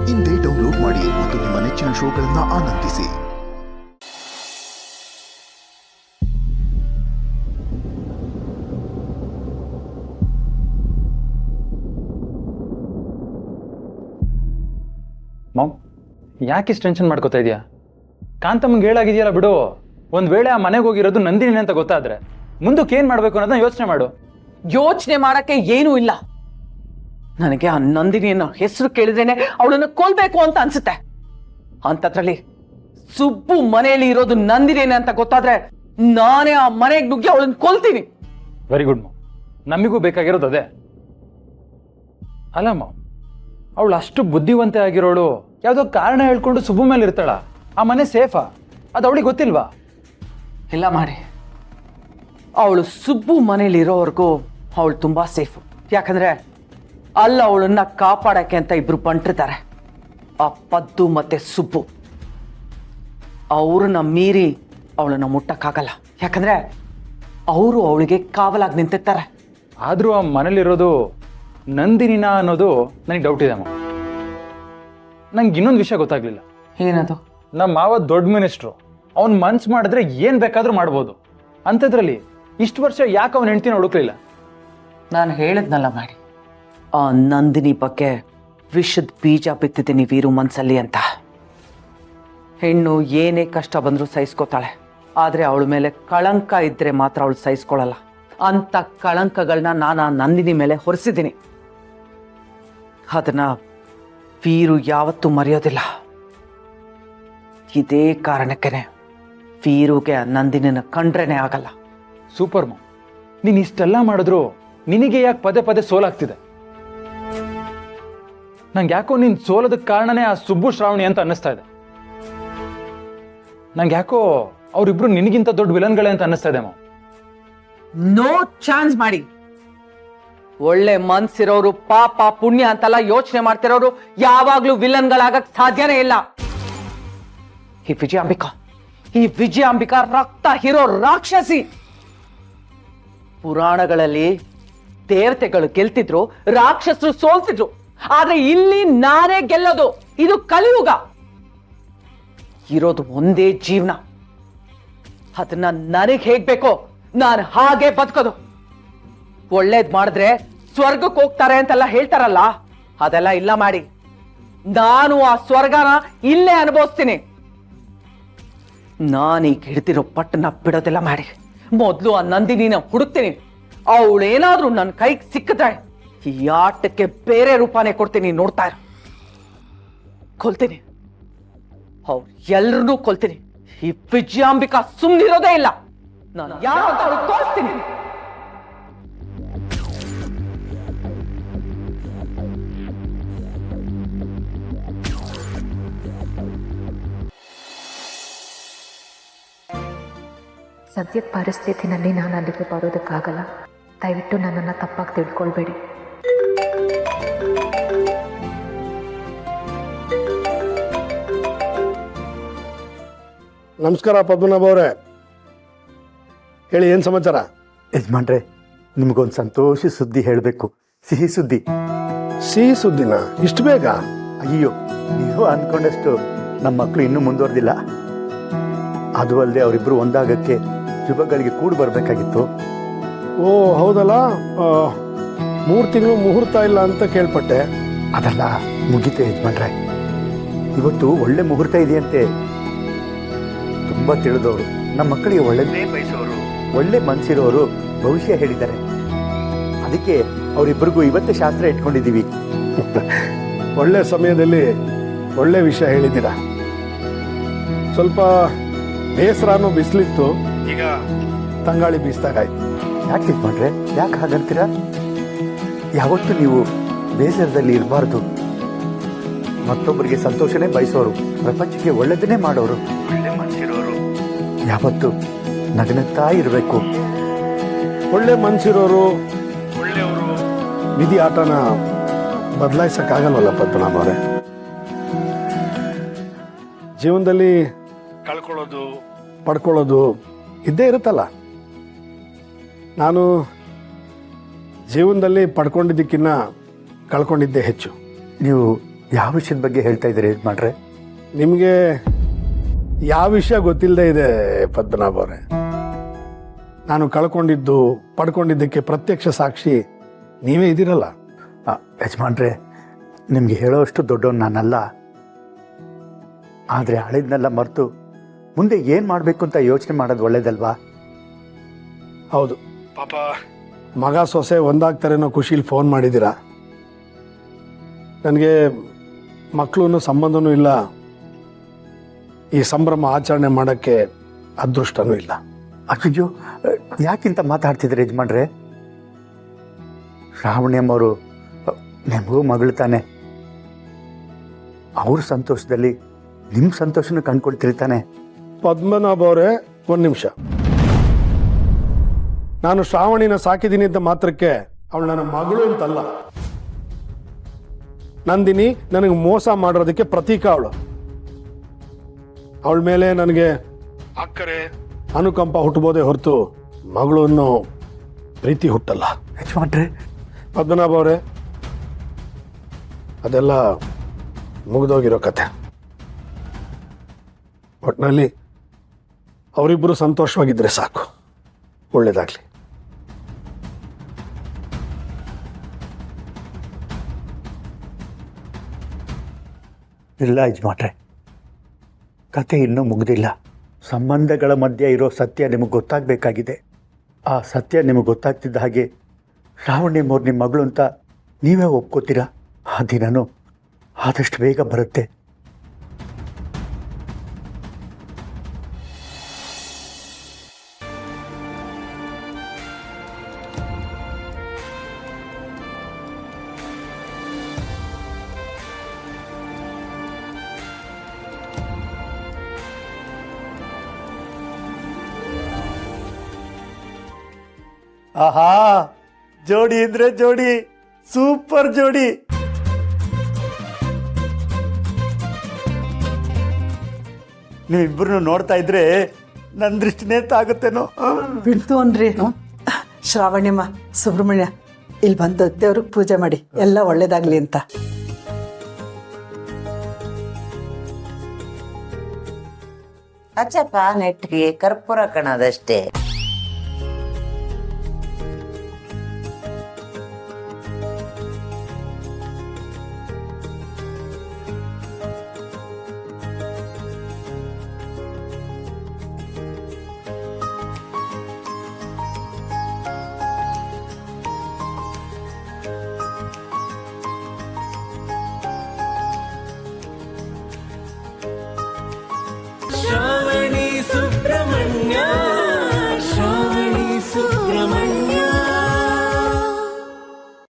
ಇಂದೇ ಡೌನ್ಲೋಡ್ ಮಾಡಿ ಮತ್ತು ನಿಮ್ಮ ನೆಚ್ಚಿನ ಶೋಗಳನ್ನು ಆನಂದಿಸಿ. ಮಾಮ್, ಯಾಕಿಷ್ಟು ಟೆನ್ಷನ್ ಮಾಡ್ಕೋತಾ ಇದೆಯಾ? ಕಾಂತಮ್ಮಂಗೆ ಹೇಳಾಗಿದೆಯಲ್ಲ ಬಿಡು. ಒಂದು ವೇಳೆ ಆ ಮನೆಗೆ ಹೋಗಿರೋದು ನಂದಿನಿ ಅಂತ ಗೊತ್ತಾದ್ರೆ ಮುಂದಕ್ಕೆ ಏನು ಮಾಡಬೇಕು ಅನ್ನೋದನ್ನ ಯೋಚನೆ ಮಾಡು. ಯೋಚನೆ ಮಾಡಕ್ಕೆ ಏನೂ ಇಲ್ಲ. ನನಗೆ ಆ ನಂದಿನಿಯನ್ನ ಹೆಸರು ಕೇಳಿದ್ರೇನೆ ಅವಳನ್ನು ಕೊಲ್ಬೇಕು ಅಂತ ಅನ್ಸುತ್ತೆ. ಅಂತದ್ರಲ್ಲಿ ಸುಬ್ಬು ಮನೆಯಲ್ಲಿ ಇರೋದು ನಂದಿನಿಯನ್ನ ಅಂತ ಗೊತ್ತಾದ್ರೆ ನಾನೇ ಆ ಮನೆಗೆ ನುಗ್ಗಿ ಅವಳನ್ನ ಕೊಲ್ತೀನಿ. ವೆರಿ ಗುಡ್ ಮಾಮ್, ನಮಗೂ ಬೇಕಾಗಿರೋದು ಅದೇ. ಅಲ್ಲ ಮಾಮ್, ಅವಳು ಅಷ್ಟು ಬುದ್ಧಿವಂತೆ ಆಗಿರೋಳು ಯಾವುದೋ ಕಾರಣ ಹೇಳ್ಕೊಂಡು ಸುಬ್ಬು ಮೇಲೆ ಇರ್ತಾಳ. ಆ ಮನೆ ಸೇಫಾ? ಅದು ಅವಳಿಗೆ ಗೊತ್ತಿಲ್ವಾ? ಇಲ್ಲ ಮಾಡಿ, ಅವಳು ಸುಬ್ಬು ಮನೇಲಿ ಇರೋವರೆಗೂ ಅವಳು ತುಂಬಾ ಸೇಫು. ಯಾಕಂದ್ರೆ ಅಲ್ಲ ಅವಳನ್ನ ಕಾಪಾಡಕ್ಕೆ ಅಂತ ಇಬ್ರು ಬಂಟಿರ್ತಾರೆ, ಆ ಪದ್ದು ಮತ್ತೆ ಸುಬ್ಬು. ಅವ್ರನ್ನ ಮೀರಿ ಅವಳನ್ನ ಮುಟ್ಟಕ್ಕಾಗಲ್ಲ. ಯಾಕಂದ್ರೆ ಅವರು ಅವಳಿಗೆ ಕಾವಲಾಗಿ ನಿಂತಿರ್ತಾರೆ. ಆದರೂ ಆ ಮನೇಲಿರೋದು ನಂದಿನಿನ ಅನ್ನೋದು ನನಗೆ ಡೌಟ್ ಇದೆ ಮಾಮ್. ನಂಗೆ ಇನ್ನೊಂದು ವಿಷಯ ಗೊತ್ತಾಗ್ಲಿಲ್ಲ. ಏನದು? ನಮ್ಮ ಮಾವ ದೊಡ್ಡ ಮಿನಿಸ್ಟ್ರು, ಅವ್ನು ಮನ್ಸು ಮಾಡಿದ್ರೆ ಏನು ಬೇಕಾದ್ರೂ ಮಾಡ್ಬೋದು. ಅಂಥದ್ರಲ್ಲಿ ಇಷ್ಟು ವರ್ಷ ಯಾಕೆ ಅವನ ಹೆಂಡ್ತಿನ ಹುಡುಕ್ಲಿಲ್ಲ? ನಾನು ಹೇಳಿದ್ನಲ್ಲ ಮಾಡಿ, ಆ ನಂದಿನಿ ಬಗ್ಗೆ ವಿಷದ ಬೀಜ ಬಿತ್ತಿದ್ದೀನಿ ವೀರು ಮನ್ಸಲ್ಲಿ ಅಂತ. ಹೆಣ್ಣು ಏನೇ ಕಷ್ಟ ಬಂದರೂ ಸಹಿಸ್ಕೋತಾಳೆ, ಆದರೆ ಅವಳ ಮೇಲೆ ಕಳಂಕ ಇದ್ರೆ ಮಾತ್ರ ಅವಳು ಸಹಿಸ್ಕೊಳ್ಳಲ್ಲ. ಅಂತ ಕಳಂಕಗಳನ್ನ ನಾನು ಆ ನಂದಿನಿ ಮೇಲೆ ಹೊರಿಸಿದ್ದೀನಿ. ಅದನ್ನ ವೀರು ಯಾವತ್ತೂ ಮರೆಯೋದಿಲ್ಲ. ಇದೇ ಕಾರಣಕ್ಕೇನೆ ವೀರುಗೆ ಆ ನಂದಿನಿನ ಕಂಡ್ರೇನೆ ಆಗಲ್ಲ. ಸೂಪರ್ ಮಾಮ್, ನೀನು ಇಷ್ಟೆಲ್ಲ ಮಾಡಿದ್ರು ನಿನಗೆ ಯಾಕೆ ಪದೇ ಪದೇ ಸೋಲಾಗ್ತಿದೆ? ನಂಗೆ ಯಾಕೋ ನೀನು ಸೋಲೋದಕ್ಕೆ ಕಾರಣನೇ ಆ ಸುಬ್ಬು ಶ್ರಾವಣಿ ಅಂತ ಅನ್ನಿಸ್ತಾ ಇದೆ. ನಂಗೆ ಯಾಕೋ ಅವರಿಬ್ರು ನಿನಗಿಂತ ದೊಡ್ಡ ವಿಲನ್ಗಳೇ ಅಂತ ಅನ್ನಿಸ್ತಾ ಇದೆ ಮಾಮ್. ನೋ ಚಾನ್ಸ್ ಮಾಡಿ. ಒಳ್ಳೆ ಮನ್ಸಿರೋರು ಪಾಪ ಪುಣ್ಯ ಅಂತೆಲ್ಲ ಯೋಚನೆ ಮಾಡ್ತಿರೋರು ಯಾವಾಗ್ಲೂ ವಿಲನ್ಗಳಾಗಕ್ ಸಾಧ್ಯನೇ ಇಲ್ಲ. ಈ ವಿಜಯಾಂಬಿಕಾ ರಕ್ತ ಹೀರೋ ರಾಕ್ಷಸಿ. ಪುರಾಣಗಳಲ್ಲಿ ದೇವತೆಗಳು ಗೆಲ್ತಿದ್ರು, ರಾಕ್ಷಸರು ಸೋಲ್ತಿದ್ರು. ಆದ್ರೆ ಇಲ್ಲಿ ನಾನೇ ಗೆಲ್ಲೋದು. ಇದು ಕಲಿಯುಗ. ಇರೋದು ಒಂದೇ ಜೀವನ, ಅದನ್ನ ನನಗೆ ಹೇಗ್ ಬೇಕೋ ನಾನು ಹಾಗೆ ಬದುಕೋದು. ಒಳ್ಳೇದ್ ಮಾಡಿದ್ರೆ ಸ್ವರ್ಗಕ್ಕೆ ಹೋಗ್ತಾರೆ ಅಂತೆಲ್ಲ ಹೇಳ್ತಾರಲ್ಲ, ಅದೆಲ್ಲ ಇಲ್ಲ ಮಾಡಿ. ನಾನು ಆ ಸ್ವರ್ಗನ ಇಲ್ಲೇ ಅನುಭವಿಸ್ತೀನಿ. ನಾನೀಗ ಹಿಡ್ತಿರೋ ಪಟ್ಟನ ಬಿಡೋದೆಲ್ಲ ಮಾಡಿ. ಮೊದ್ಲು ಆ ನಂದಿನಿನ ಹುಡುಕ್ತೀನಿ. ಅವಳೇನಾದ್ರೂ ನನ್ನ ಕೈಗೆ ಸಿಕ್ಕಿದ್ರೆ ಈ ಆಟಕ್ಕೆ ಬೇರೆ ರೂಪಾನೇ ಕೊಡ್ತೀನಿ. ನೋಡ್ತಾ ಇರು, ಕೊಲ್ತೀನಿ. ಅವ್ರು ಎಲ್ರನ್ನೂ ಕೊಲ್ತೀನಿ. ಈ ವಿಜಯಾಂಬಿಕಾ ಸುಮ್ಮನಿರೋದೇ ಇಲ್ಲ. ನಾನು ಯಾರು ಅಂತ ಅವಳು ತೋರಿಸ್ತೀನಿ. ಸದ್ಯದ ಪರಿಸ್ಥಿತಿನಲ್ಲಿ ನಾನು ಅಲ್ಲಿಗೆ ಬರೋದಕ್ಕಾಗಲ್ಲ. ದಯವಿಟ್ಟು ನನ್ನನ್ನು ತಪ್ಪಾಗಿ ತಿಳ್ಕೊಳ್ಬೇಡಿ. ನಮಸ್ಕಾರ ಪದ್ಮನಾಭ ಅವರೇ, ಹೇಳಿ ಏನು ಸಮಾಚಾರ? ಯಜಮಾನ್ರೆ, ನಿಮಗೊಂದು ಸಂತೋಷ ಸುದ್ದಿ ಹೇಳಬೇಕು. ಸಿಹಿ ಸುದ್ದಿ. ಸಿಹಿ ಸುದ್ದಿನ? ಇಷ್ಟು ಬೇಗ? ಅಯ್ಯೋ, ನೀವು ಅಂದ್ಕೊಂಡಷ್ಟು ನಮ್ಮ ಮಕ್ಕಳು ಇನ್ನೂ ಮುಂದುವರೆದಿಲ್ಲ. ಅದು ಅಲ್ಲದೆ ಅವರಿಬ್ಬರು ಒಂದಾಗಕ್ಕೆ ಶುಭಗಳಿಗೆ ಕೂಡಿ ಬರಬೇಕಾಗಿತ್ತು. ಓ ಹೌದಲ್ಲ, 3 ತಿಂಗಳು ಮುಹೂರ್ತ ಇಲ್ಲ ಅಂತ ಕೇಳ್ಪಟ್ಟೆ. ಅದೆಲ್ಲ ಮುಗಿತೆ ಯಜಮಾನ್ರೆ. ಇವತ್ತು ಒಳ್ಳೆ ಮುಹೂರ್ತ ಇದೆಯಂತೆ. ತುಂಬ ತಿಳಿದವರು, ನಮ್ಮ ಮಕ್ಕಳಿಗೆ ಒಳ್ಳೆಯದೇ ಬಯಸೋರು, ಒಳ್ಳೆ ಮನಸ್ಸಿರೋರು ಭವಿಷ್ಯ ಹೇಳಿದ್ದಾರೆ. ಅದಕ್ಕೆ ಅವರಿಬ್ಬರಿಗೂ ಇವತ್ತೇ ಶಾಸ್ತ್ರ ಇಟ್ಕೊಂಡಿದ್ದೀವಿ. ಒಳ್ಳೆ ಸಮಯದಲ್ಲಿ ಒಳ್ಳೆ ವಿಷಯ ಹೇಳಿದ್ದೀರಾ. ಸ್ವಲ್ಪ ಬೇಸರನೂ ಬಿಸಿಲಿತ್ತು, ಈಗ ತಂಗಾಳಿ ಬೀಸ್ದಾಗಾಯ್ತು. ಯಾಕೆ ಯಜಮಾನ್ರೆ, ಯಾಕೆ ಹಾಗಂತೀರಾ? ಯಾವತ್ತೂ ನೀವು ಬೇಸರದಲ್ಲಿ ಇರಬಾರ್ದು. ಮತ್ತೊಬ್ಬರಿಗೆ ಸಂತೋಷನೇ ಬಯಸೋರು, ಪ್ರಪಂಚಕ್ಕೆ ಒಳ್ಳೆದನ್ನೇ ಮಾಡೋರು, ಒಳ್ಳೆ ಮನಸ್ಸಿರೋರು ಯಾವತ್ತೂ ನಗನಗ್ತಾ ಇರಬೇಕು. ಒಳ್ಳೆ ಮನಸ್ಸಿರೋರು, ಒಳ್ಳೆಯವರು ವಿಧಿ ಆಟನ ಬದಲಾಯಿಸಕ್ಕಾಗಲ್ವಲ್ಲ ಪದ್ಮನಾಭ ಅವರೇ. ಜೀವನದಲ್ಲಿ ಕಳ್ಕೊಳ್ಳೋದು ಪಡ್ಕೊಳ್ಳೋದು ಇದ್ದೇ ಇರುತ್ತಲ್ಲ. ನಾನು ಜೀವನದಲ್ಲಿ ಪಡ್ಕೊಂಡಿದ್ದಕ್ಕಿಂತ ಕಳ್ಕೊಂಡಿದ್ದೇ ಹೆಚ್ಚು. ನೀವು ಯಾವ ವಿಷಯದ ಬಗ್ಗೆ ಹೇಳ್ತಾ ಇದ್ದೀರಿ ಯಜಮಾನ್ರೆ? ನಿಮಗೆ ಯಾವ ವಿಷಯ ಗೊತ್ತಿಲ್ಲದೆ ಇದೆ ಪದ್ಮನಾಭ ಅವರೇ. ನಾನು ಕಳ್ಕೊಂಡಿದ್ದು ಪಡ್ಕೊಂಡಿದ್ದಕ್ಕೆ ಪ್ರತ್ಯಕ್ಷ ಸಾಕ್ಷಿ ನೀವೇ ಇದ್ದೀರಲ್ಲ. ಯಜಮಾನ್ರೆ, ನಿಮಗೆ ಹೇಳೋಷ್ಟು ದೊಡ್ಡವನು ನಾನಲ್ಲ. ಆದರೆ ಹಳೆದನ್ನೆಲ್ಲ ಮರೆತು ಮುಂದೆ ಏನು ಮಾಡಬೇಕು ಅಂತ ಯೋಚನೆ ಮಾಡೋದು ಒಳ್ಳೇದಲ್ವಾ? ಹೌದು, ಪಾಪ ಮಗ ಸೊಸೆ ಒಂದಾಗ್ತಾರೇನೋ ಖುಷಿಲಿ ಫೋನ್ ಮಾಡಿದ್ದೀರಾ. ನನಗೆ ಮಕ್ಕಳು ಸಂಬಂಧನೂ ಇಲ್ಲ, ಈ ಸಂಭ್ರಮ ಆಚರಣೆ ಮಾಡೋಕ್ಕೆ ಅದೃಷ್ಟನೂ ಇಲ್ಲ. ಅಯ್ಯೋ, ಯಾಕಿಂತ ಮಾತಾಡ್ತಿದ್ರೆ ಯಜಮಾನ್ರೆ? ಶ್ರಾವಣಿಯಮ್ಮವರು ನಿಮಗೂ ಮಗಳು ತಾನೆ. ಅವ್ರ ಸಂತೋಷದಲ್ಲಿ ನಿಮ್ಮ ಸಂತೋಷನೂ ಕಂಡ್ಕೊಳ್ತೀರಿ ತಾನೆ. ಪದ್ಮನಾಭ ಅವರೇ, ಒಂದು ನಿಮಿಷ. ನಾನು ಶ್ರಾವಣಿನ ಸಾಕಿದ್ದೀನಿ ಅಂತ ಮಾತ್ರಕ್ಕೆ ಅವಳು ನನ್ನ ಮಗಳು ಅಂತಲ್ಲ. ನಂದಿನಿ ನನಗೆ ಮೋಸ ಮಾಡೋದಕ್ಕೆ ಪ್ರತೀಕ ಅವಳು. ಅವಳ ಮೇಲೆ ನನಗೆ ಅಕ್ಕರೆ ಅನುಕಂಪ ಹುಟ್ಟಬೋದೇ ಹೊರತು ಮಗಳು ಅನ್ನೋ ಪ್ರೀತಿ ಹುಟ್ಟಲ್ಲ. ಯಜಮಾನ್ರೆ, ಪದ್ಮನಾಭ ಅವರೇ, ಅದೆಲ್ಲ ಮುಗಿದೋಗಿರೋ ಕತೆ. ಒಟ್ಟಿನಲ್ಲಿ ಅವರಿಬ್ಬರು ಸಂತೋಷವಾಗಿದ್ದರೆ ಸಾಕು. ಒಳ್ಳೇದಾಗ್ಲಿ. ಇಲ್ಲ ಯಜಮಾನ್ರೆ, ಕತೆ ಇನ್ನೂ ಮುಗಿದಿಲ್ಲ. ಸಂಬಂಧಗಳ ಮಧ್ಯೆ ಇರೋ ಸತ್ಯ ನಿಮಗೆ ಗೊತ್ತಾಗಬೇಕಾಗಿದೆ. ಆ ಸತ್ಯ ನಿಮಗೆ ಗೊತ್ತಾಗ್ತಿದ್ದ ಹಾಗೆ ಶ್ರಾವಣಿಯಮ್ಮವ್ರು ನಿಮ್ಮ ಮಗಳು ಅಂತ ನೀವೇ ಒಪ್ಕೋತೀರಾ? ಆ ದಿನನೂ ಆದಷ್ಟು ಬೇಗ ಬರುತ್ತೆ. ಆಹಾ, ಜೋಡಿ ಅಂದ್ರೆ ಜೋಡಿ, ಸೂಪರ್ ಜೋಡಿ. ನೀವಿಬ್ಬರನ್ನು ನೋಡ್ತಾ ಇದ್ರೆ ನನ್ನ ದೃಷ್ಟಿನೇ ತಾಗುತ್ತೇನೋ. ಬಿಡ್ತು ಅನ್ರಿ. ಶ್ರಾವಣ್ಯಮ್ಮ, ಸುಬ್ರಹ್ಮಣ್ಯ, ಇಲ್ಲಿ ಬಂದು ದೇವ್ರಿಗೆ ಪೂಜೆ ಮಾಡಿ ಎಲ್ಲ ಒಳ್ಳೇದಾಗ್ಲಿ ಅಂತ. ಅಚ್ಚಪ್ಪ, ನೆಟ್ಟಿಗೆ ಕರ್ಪೂರ ಕಣದಷ್ಟೇ. Show